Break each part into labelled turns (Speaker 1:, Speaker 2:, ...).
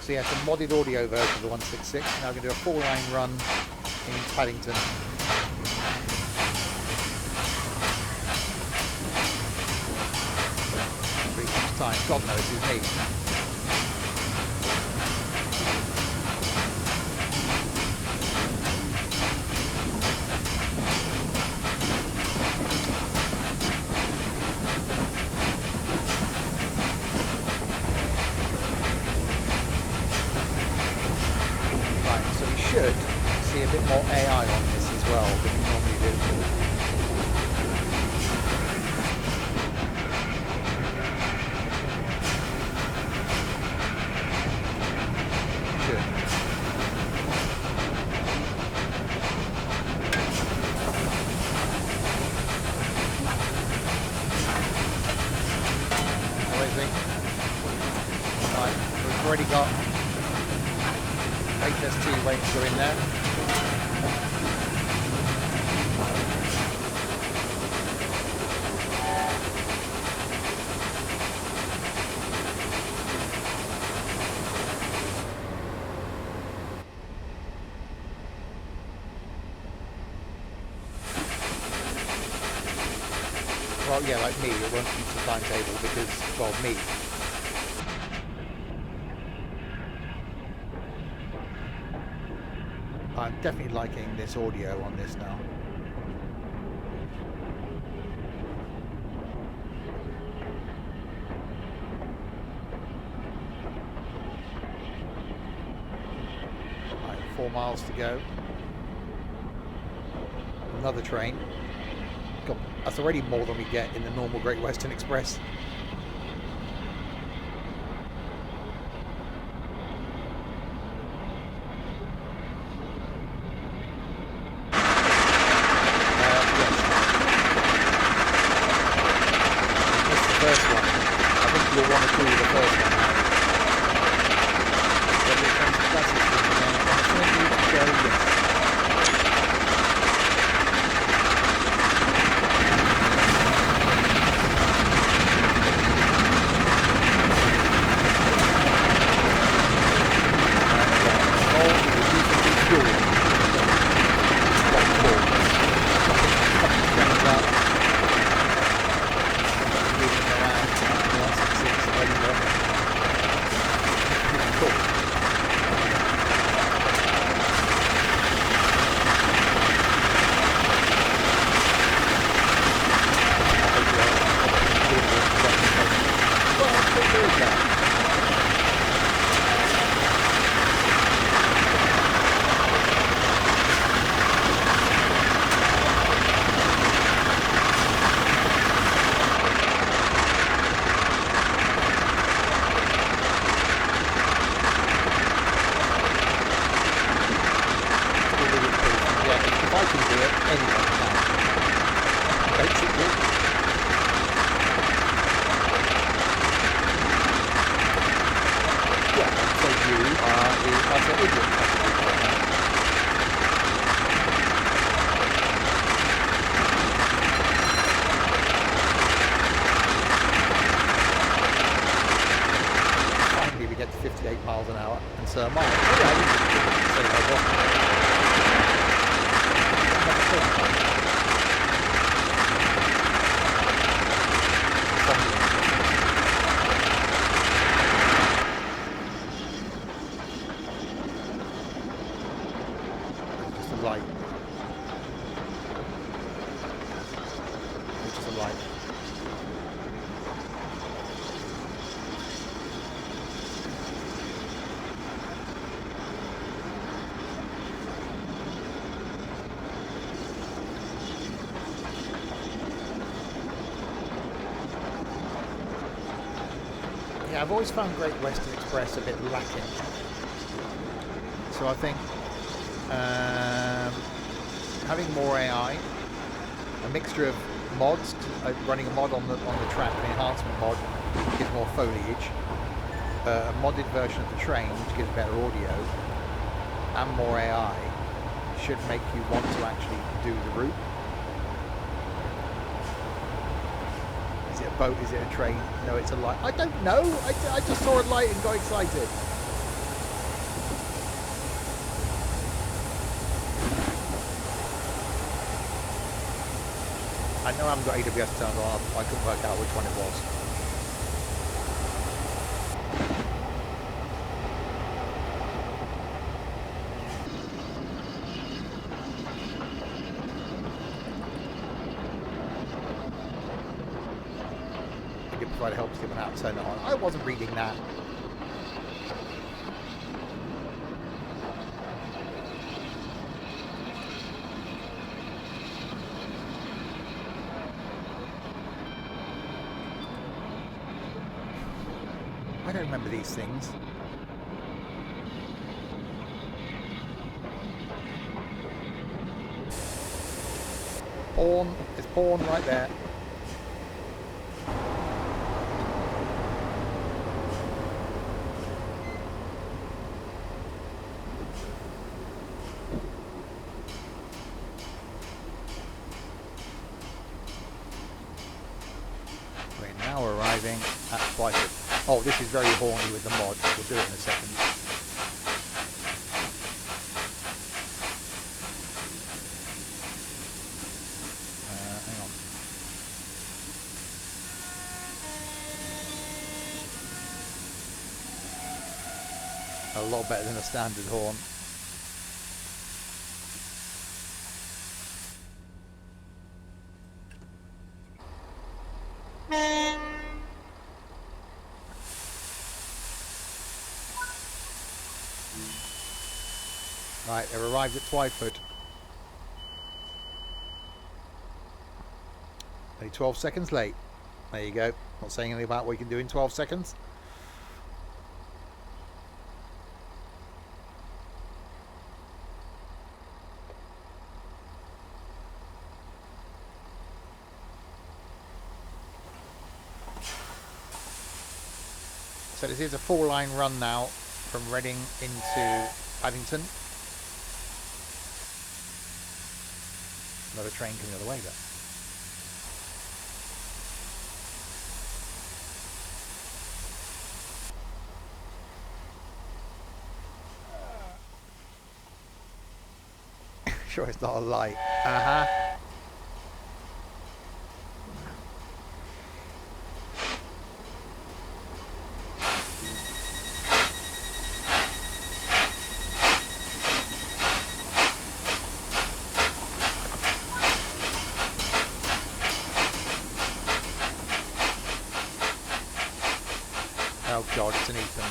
Speaker 1: So yeah, it's a modded audio version of the 166. Now we're going to do a 4-line run in Paddington. 3 times time. God knows who's me. Should see a bit more AI on this as well than we normally do. Should. Amazing. Right, we've already got HST waiting to go in there. Well, yeah, like me, it won't keep the timetable because, well, me. I'm definitely liking this audio on this now. Right, 4 miles to go. Another train. God, that's already more than we get in the normal Great Western Express. I've always found Great Western Express a bit lacking. So I think having more AI, a mixture of mods, running a mod on the track, an enhancement mod, which gives more foliage, a modded version of the train, which gives better audio, and more AI, should make you want to actually do the route. Is it a boat? Is it a train? No, it's a light. I don't know. I just saw a light and got excited. know I haven't got AWS turned on. I couldn't work out which one it was. It did provide help to give an out turn it on. I wasn't reading that. I don't remember these things. Pawn, it's pawn right there. We're now arriving at Twyford. Oh, this is very horny with the mod. We'll do it in a second. Hang on. A lot better than a standard horn. Right, they've arrived at Twyford. Only 12 seconds late. There you go. Not saying anything about what you can do in 12 seconds. So this is a 4-line run now from Reading into Paddington. Another train coming the other way there. Sure it's not a light. Oh god, it's an Ethan.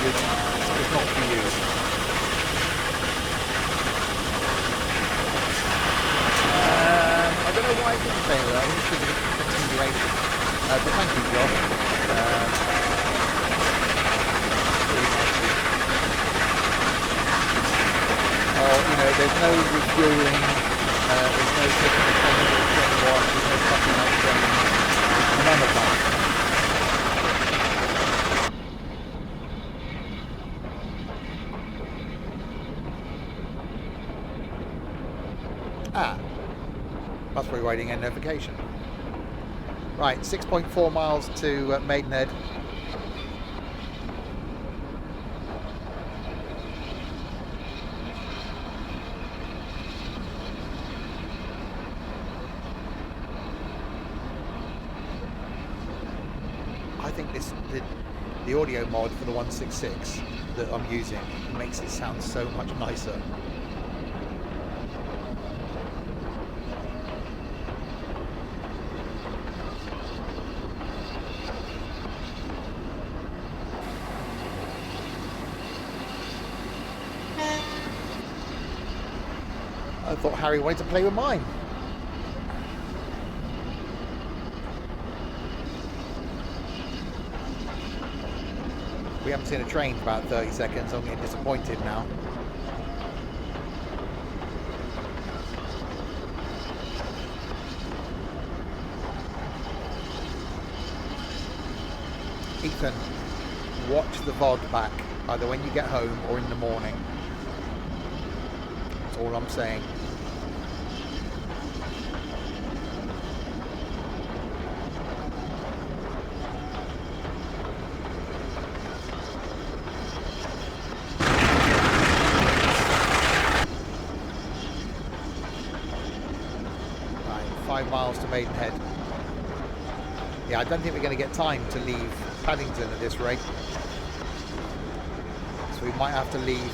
Speaker 1: It's not for you. I don't know why I didn't say that. I think it's because of the continuation. But thank you, Josh. Oh, you know, there's no refueling. There's no taking the train to the train wash. There's no fucking out train. None of that. That's why we're waiting a notification. Right, 6.4 miles to Maidenhead. I think the audio mod for the 166 that I'm using makes it sound so much nicer. I thought Harry wanted to play with mine. We haven't seen a train for about 30 seconds. I'm getting disappointed now. Ethan, watch the VOD back, either when you get home or in the morning. That's all I'm saying. Right, 5 miles to Maidenhead. Yeah, I don't think we're going to get time to leave Paddington at this rate. So we might have to leave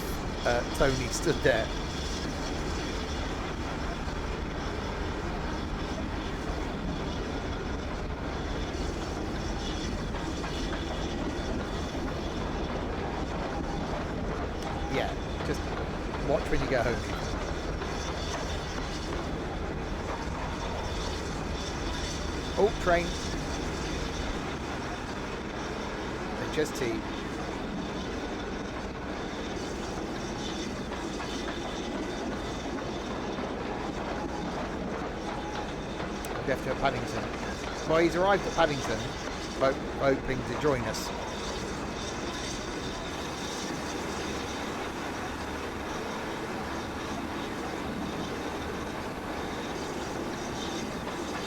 Speaker 1: Tony stood there. Yeah, just watch when you get home. Oh, train. HST. Left at Paddington. Well, he's arrived at Paddington, hoping to join us.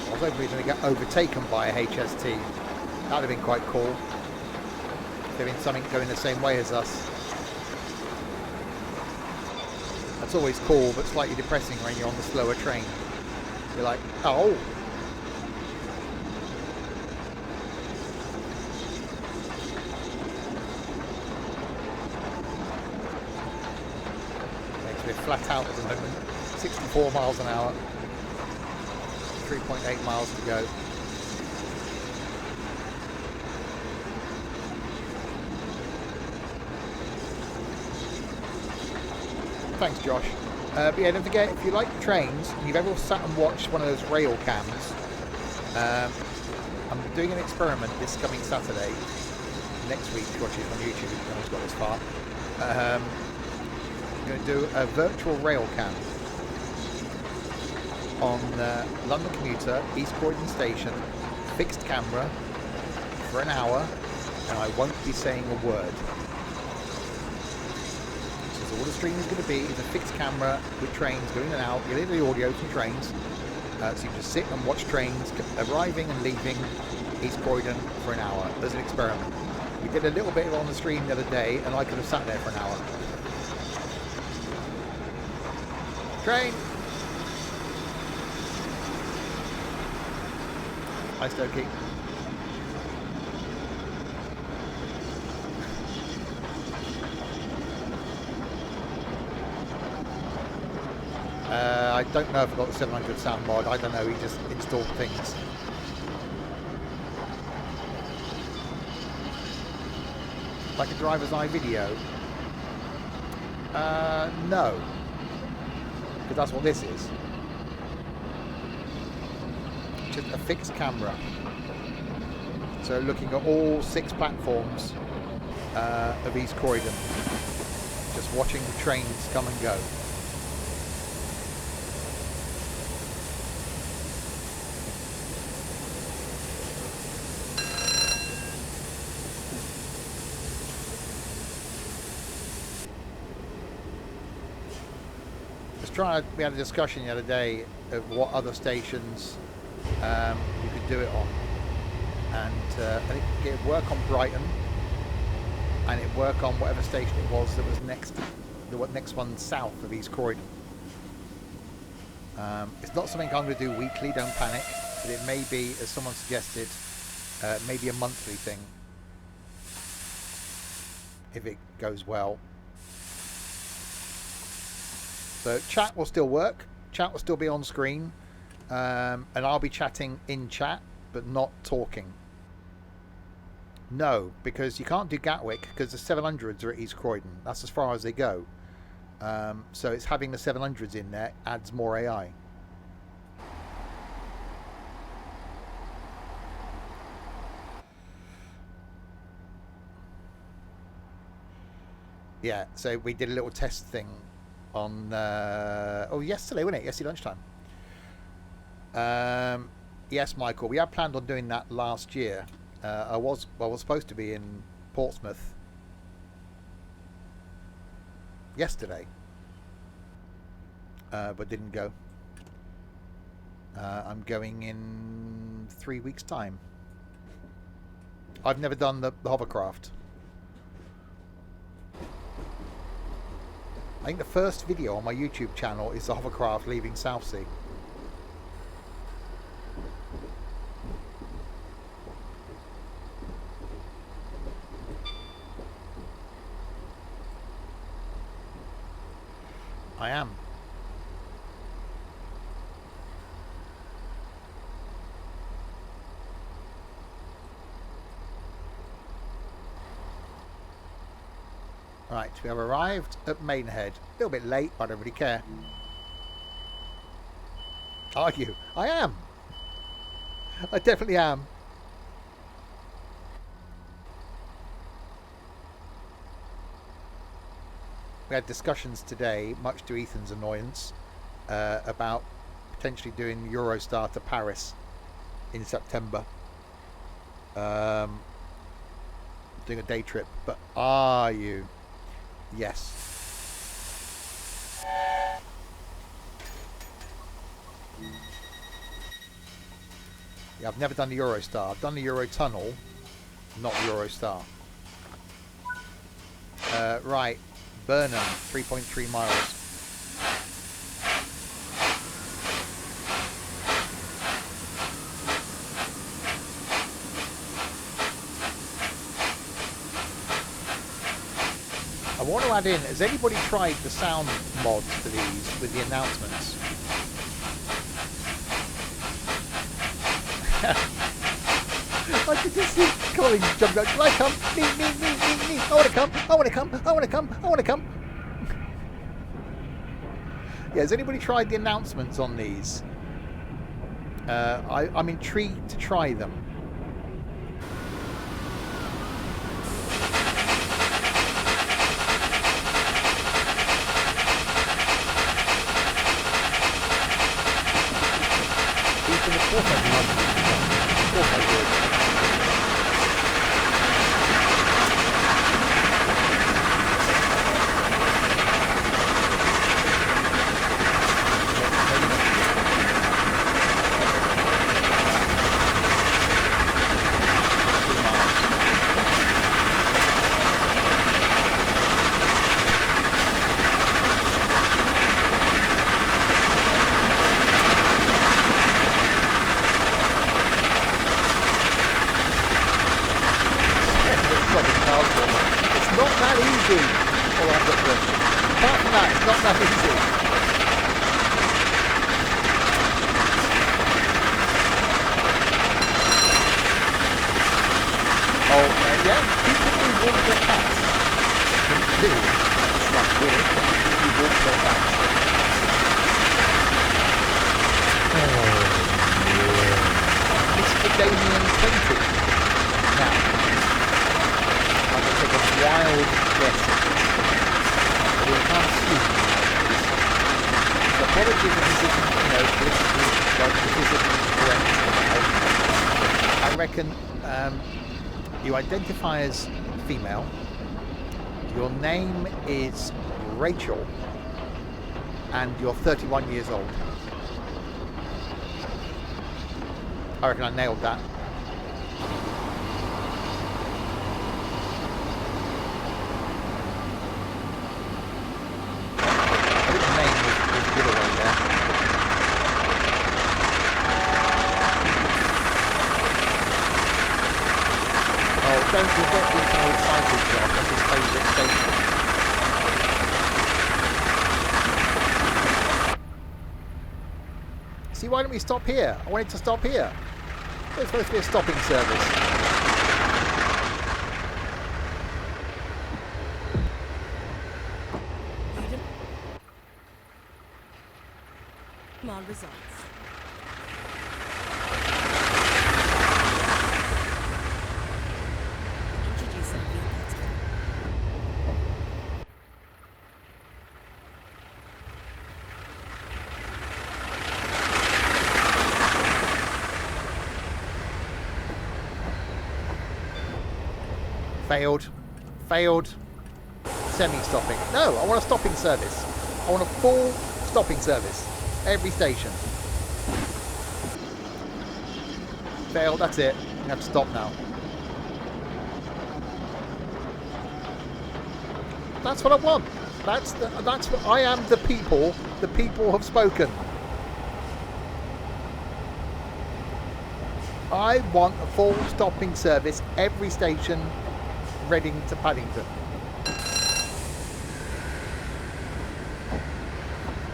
Speaker 1: I was hoping we were going to get overtaken by a HST. That would have been quite cool. There been something going the same way as us. That's always cool, but slightly depressing when you're on the slower train. You're like, oh. Makes me flat out at the moment. 64 miles an hour. 3.8 miles to go. Thanks, Josh. But yeah, don't forget, if you like trains and you've ever sat and watched one of those rail cams, I'm doing an experiment this coming Saturday. Next week, watch it on YouTube if no one's got this far. I'm going to do a virtual rail cam on London Commuter, East Croydon Station, fixed camera for an hour, and I won't be saying a word. So all the stream is going to be is a fixed camera with trains going in and out. You'll hear the audio from trains, so you can just sit and watch trains arriving and leaving East Croydon for an hour as an experiment. We did a little bit on the stream the other day, and I could have sat there for an hour. Train! Hi, Stokey. I don't know if I've got the 700 sound mod. I don't know. He just installed things. Like a driver's eye video? No. Because that's what this is. Just a fixed camera. So looking at all 6 platforms of East Croydon. Just watching the trains come and go. We had a discussion the other day of what other stations you could do it on, and I think it'd work on Brighton, and it'd work on whatever station it was that was next, the next one south of East Croydon. It's not something I'm going to do weekly, don't panic, but it may be, as someone suggested, maybe a monthly thing, if it goes well. So chat will still work, chat will still be on screen, and I'll be chatting in chat, but not talking. No, because you can't do Gatwick, because the 700s are at East Croydon. That's as far as they go. So it's having the 700s in there adds more AI. Yeah, so we did a little test thing on yesterday, wasn't it? Yesterday lunchtime. Yes, Michael, we had planned on doing that last year. I was supposed to be in Portsmouth yesterday, but didn't go. I'm going in 3 weeks' time. I've never done the hovercraft. I think the first video on my YouTube channel is the hovercraft leaving Southsea. I am. Right, we have arrived at Maidenhead. A little bit late, but I don't really care. Are you? I am. I definitely am. We had discussions today, much to Ethan's annoyance, about potentially doing Eurostar to Paris in September. Doing a day trip. But are you? Yes. Yeah, I've never done the Eurostar. I've done the Eurotunnel, not the Eurostar. Right, Burnham, 3.3 miles. I want to add in, has anybody tried the sound mods for these with the announcements? I could just see Colin jumping up. Can I come? Me. I want to come. Yeah, has anybody tried the announcements on these? I'm intrigued to try them. You identify as female. Your name is Rachel, and you're 31 years old. I reckon I nailed that. I think the name was a giveaway there. Don't forget this old cycle shop, that's his favourite station. See, why don't we stop here? I wanted to stop here. There's supposed to be a stopping service.
Speaker 2: Small results. Introducing V-Pets.
Speaker 1: Failed. Semi-stopping. No, I want a stopping service. I want a full stopping service. Every station. Failed, that's it. You have to stop now. That's what I want. That's what I am. The people. The people have spoken. I want a full stopping service every station, Reading to Paddington.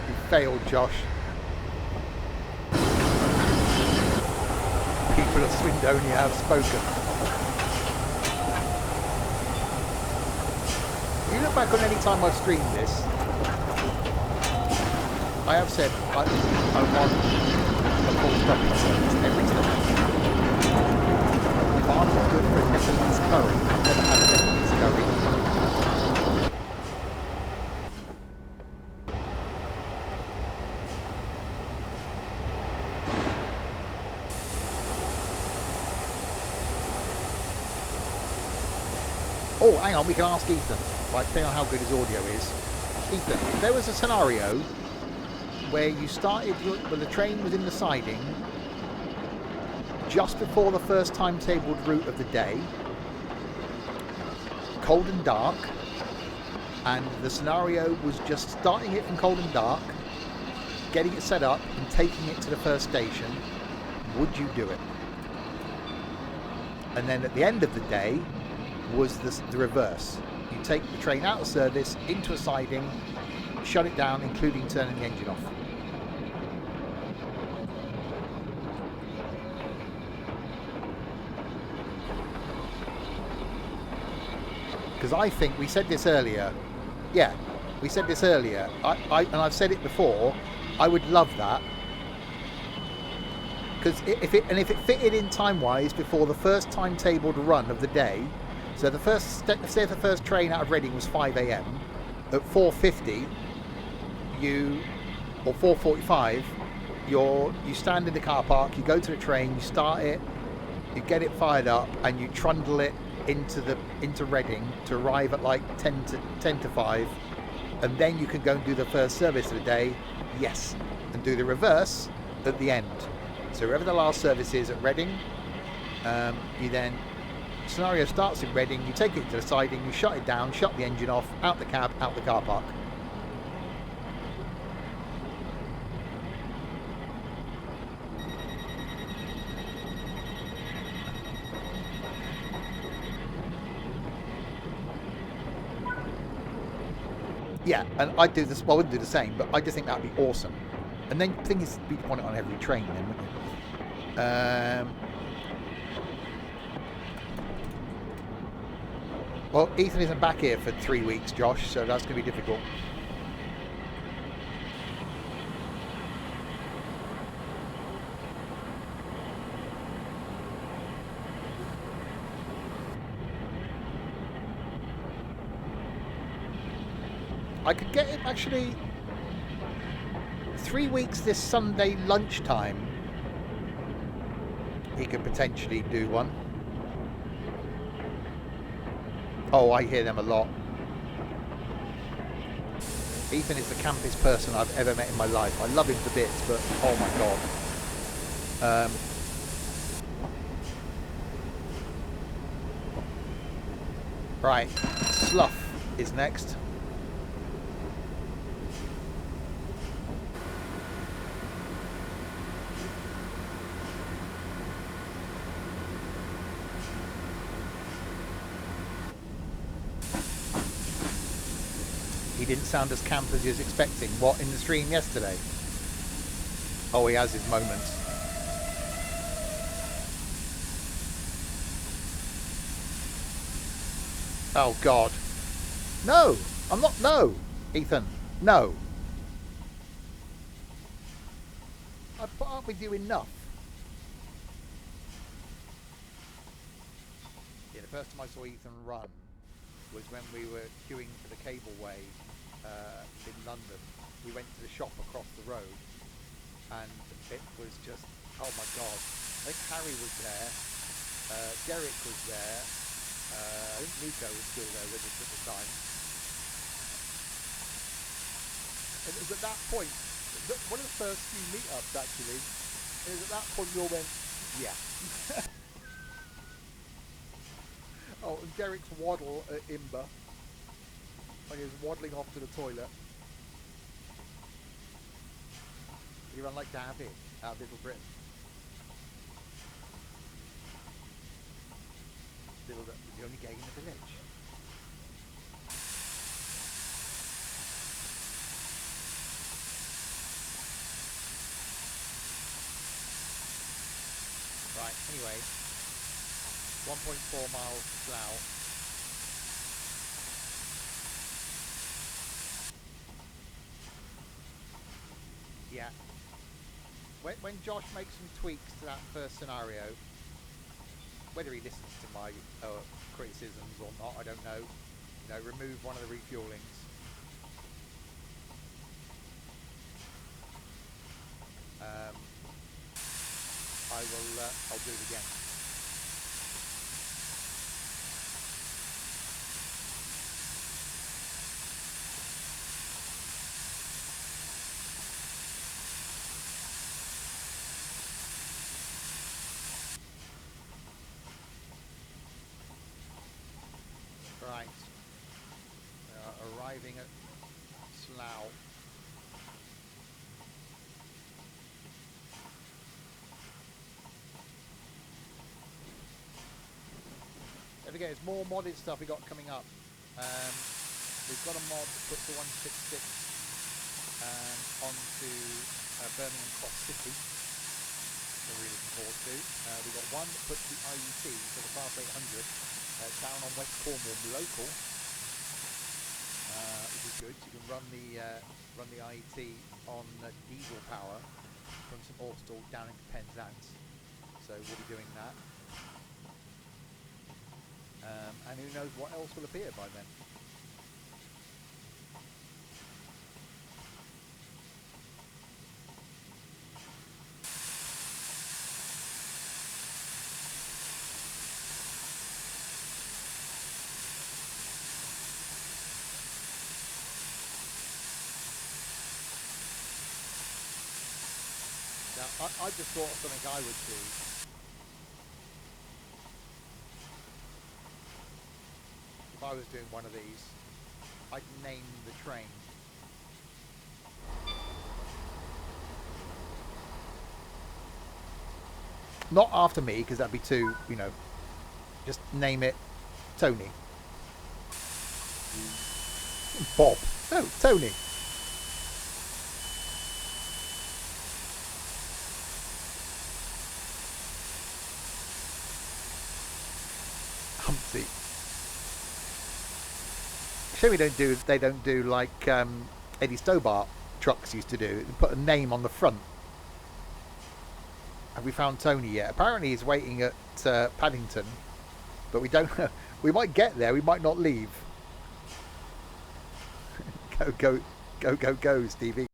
Speaker 1: You failed, Josh. People of Swindonia have spoken. You look back on any time I've streamed this, I have said I want a full stopping service every station. If I'm not good for a Nepalese curry, I've never had a Nepalese curry. Oh, hang on, we can ask Ethan. Right, depending on how good his audio is. Ethan, if there was a scenario where you started, when the train was in the siding, just before the first timetabled route of the day, cold and dark, and the scenario was just starting it from cold and dark, getting it set up and taking it to the first station, would you do it? And then at the end of the day was the reverse. You take the train out of service, into a siding, shut it down, including turning the engine off. Because I think we said this earlier. Yeah, we said this earlier. And I've said it before. I would love that. Because if it fitted in time-wise before the first timetabled run of the day, so the first, say the first train out of Reading was 5 AM, at 4:50, or 4:45, you stand in the car park, you go to the train, you start it, you get it fired up, and you trundle it into Reading to arrive at like 10 to 5, and then you can go and do the first service of the day, yes, and do the reverse at the end. So wherever the last service is at Reading, you then, scenario starts in Reading, you take it to the siding, you shut it down, shut the engine off, out the cab, out the car park. Yeah, and I'd do this. Well, I wouldn't do the same, but I just think that'd be awesome. And then the thing is, we'd want it on every train, then, wouldn't you? Well, Ethan isn't back here for 3 weeks, Josh, so that's going to be difficult. I could get him actually 3 weeks this Sunday lunchtime. He could potentially do one. Oh, I hear them a lot. Ethan is the campest person I've ever met in my life. I love him to bits, but oh my god. Right, Slough is next. He didn't sound as camp as he was expecting. What, in the stream yesterday? Oh, he has his moments. Oh, God. No! I'm not... No! Ethan. No. can't we do enough? Yeah, the first time I saw Ethan run was when we were queuing for the cableway in London. We went to the shop across the road, and it was just, oh my god. I think Harry was there, Derek was there, I think Nico was still there with us at the time. And it was at that point, one of the first few meetups actually, it was at that point we all went, yeah. Oh, and Derek's waddle at Imber, when he was waddling off to the toilet. You run like David out of Little Britain. The only gay in the village. Right, anyway, 1.4 miles to Slough. Yeah. When Josh makes some tweaks to that first scenario, whether he listens to my criticisms or not, I don't know. You know, remove one of the refuelings. I'll do it again. Right. Arriving at Slough. Don't forget, there's more modded stuff we got coming up. We've got a mod that puts the 166 onto Birmingham Cross City. We're really looking forward to. We've got one that puts the IET, so the Fast 800, down on West Cornwall local, which is good. So you can run the IET on diesel power from St Austell down into Penzance. So we'll be doing that. And who knows what else will appear by then. Now, I just thought of something I would do. If I was doing one of these, I'd name the train. Not after me, because that'd be too, you know, just name it Tony. Bob. No, Tony. Humpty. Shame they don't do like Eddie Stobart trucks used to do. They put a name on the front. Have we found Tony yet? Apparently he's waiting at Paddington, but we don't know. We might get there, we might not leave. Go, Stevie.